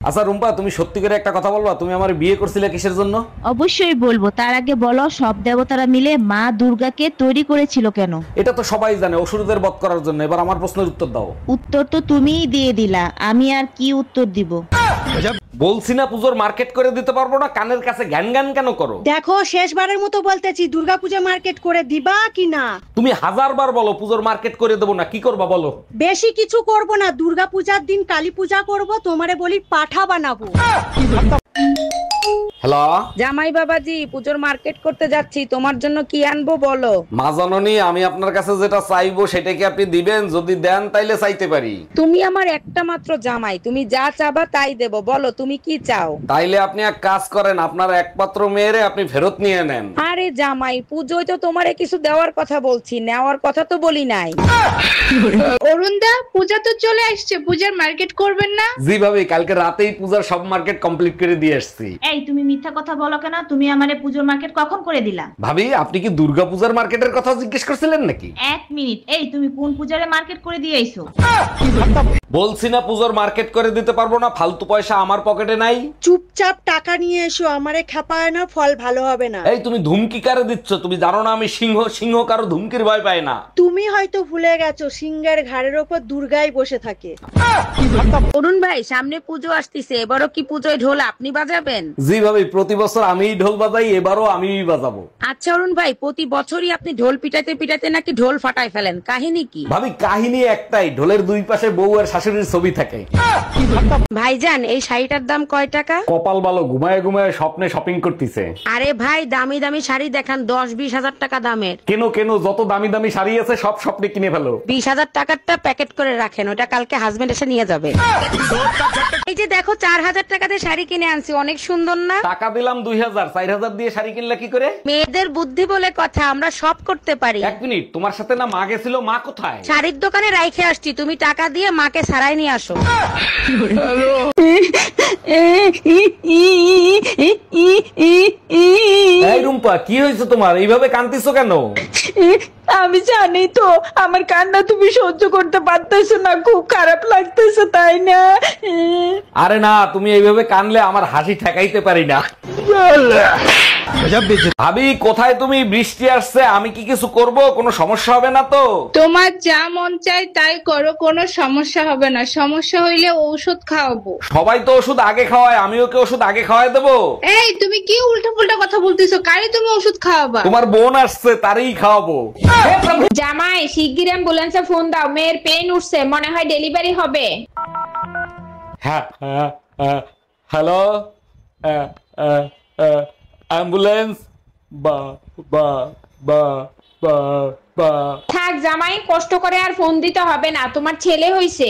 আচ্ছা রুম্পা, তুমি সত্যি করে একটা কথা বলবা, তুমি আমার বিয়ে করছিলে কিসের জন্য? অবশ্যই বলবো, তার আগে বলো সব দেবতারা মিলে মা দুর্গাকে তৈরি করেছিল কেন? এটা তো সবাই জানে, অসুরদের বধ করার জন্য। এবার আমার প্রশ্নের উত্তর দাও। উত্তর তো তুমিই দিয়ে দিলা, আমি আর কি উত্তর দিব? বলছি না পুজোর মার্কেট করে দিতে পারবো না, কানের কাছে জ্ঞান জ্ঞান কেন করো? দেখো শেষবারের মতো বলতেছি, দুর্গাপূজা মার্কেট করে দিবা কি না? তুমি হাজারবার বলো পুজোর মার্কেট করে দেবো না, কি করবা বলো? বেশি কিছু করব না, দুর্গাপূজার দিন কালী পূজা করব, তোমারে বলি পাঠা বানাবো। হ্যালো জামাই বাবাজি, পুজোর মার্কেট করতে যাচ্ছি, তোমার জন্য কি আনবো বলো? মা জননী, আমি আপনার কাছে যেটা চাইবো সেটা কি আপনি দিবেন? যদি দেন তাইলে চাইতে পারি। তুমি আমার একটা মাত্র জামাই, তুমি যা চাবা তাই দেব, বলো তুমি কি চাও? তাইলে আপনি এক কাজ করেন, আপনার একমাত্র মেয়েরে আপনি ফেরত নিয়ে নেন। আরে জামাই, পুজোয় তো তোমারে কিছু দেওয়ার কথা বলছি, নেওয়ার কথা তো বলি নাই। অরুণদা, পূজা তো চলে আসছে, পূজার মার্কেট করবেন না? জি ভাবি, কালকে রাতেই পূজার সব মার্কেট কমপ্লিট করে দিয়ে আসছি। এই তুমি মিথ্যা কথা বলো কেন? তুমি আমারে পুজোর মার্কেট কখন করে দিলা? ভাবি, আপনি কি দুর্গা পূজার মার্কেটের কথা জিজ্ঞেস করছিলেন নাকি? এক মিনিট, এই তুমি কোন পূজারে মার্কেট করে দিয়ে আইছো? বলছি না পুজোর মার্কেট করে দিতে পারবো না, ফালতু পয়সা আমার পকেটে নাই। চুপচাপ টাকা নিয়ে এসো, আমারে খেপায় না, ফল ভালো হবে না। এই তুমি ধুমকি কারে দিচ্ছ? তুমি জানো না আমি সিংহ, সিংহ কারো ধুমকির ভয় পায় না। তুমি হয়তো ভুলে গেছো, সিংহের ঘাড়ের ওপর দুর্গাই বসে থাকে। অরুণ ভাই, সামনে পুজো আসতেছে, এবারও কি পুজোয় ঢোল আপনি বাজাবেন? জি ভাবি, প্রতি বছর আমিই ঢোল বাজাই, এবারও আমিই বাজাবো। আচ্ছা অরুণ ভাই, প্রতি বছরই আপনি ঢোল পিটাইতে পিটাইতে নাকি ঢোল ফাটায় ফেলেন, কাহিনী কি? ভাবি, কাহিনী একটাই, ঢোলের দুই পাশে বউ আর শাশুড়ির ছবি থাকে। ভাইজান, এই শাড়িটার দাম কয় টাকা? কপাল ভালো, ঘুমায় ঘুমায় স্বপ্নে শপিং করতেছে। আরে ভাই, দামি দামি শাড়ি দেখান, 10-20 হাজার টাকা দামের। কেন কেন, যত দামি দামি শাড়ি আছে সব স্বপ্নে কিনে ফেলো। 20,000 টাকারটা প্যাকেট করে রাখেন, ওটা কালকে হাজবেন্ড এসে নিয়ে যাবে। এই যে দেখো, 4,000 টাকা দিয়ে শাড়ি কিনে আনছি, অনেক সুন্দর না? টাকা দিলাম 2000, 4000 দিয়ে শাড়ি কিনলা কি করে? মেয়েদের বুদ্ধি বলে কথা, আমরা সব করতে পারি। এক মিনিট, তোমার সাথে না মা গেছিল, মা কোথায়? শাড়ির দোকানে রাইখে আসছি, তুমি টাকা দিয়ে মাকে সারাই নিয়ে আসো। এই রুম্পা, কি হয়েছে তোমার? এইভাবে কাঁদতেছো কেন? আমি জানি তো আমার কান্না তুমি সহ্য করতে পারতেছো না, খুব খারাপ লাগতেছে তাই না? আরে না, তুমি এইভাবে কানলে আমার হাসি ঠেকাইতে পারি না। ভাবি, কোথায় তুমি? বৃষ্টি আসছে, আমি কি কিছু করব? কোনো সমস্যা হবে না তো? তোমার যা মন চায় তাই করো, কোনো সমস্যা হবে না। সমস্যা হইলে ঔষধ খাওয়াবো। সবাই তো ওষুধ আগে খাওয়ায়, আমিও কি ওষুধ আগে খাওয়াই দেবো? এই তুমি কি উল্টা পুল্টা কথা বলতেছো? কারে তুমি ওষুধ খাওয়াবা? তোমার বোন আসছে, তারই খাওয়াবো। জামাই, শিগগির অ্যাম্বুলেন্সে ফোন দাও, মেয়ের পেন উঠছে, মনে হয় ডেলিভারি হবে। হ্যাঁ, হ্যালো, অ্যাম্বুলেন্স, বা বা বা বা বা থাক জামাই, কষ্ট করে আর ফোন দিতে হবে না, তোমার ছেলে হইছে।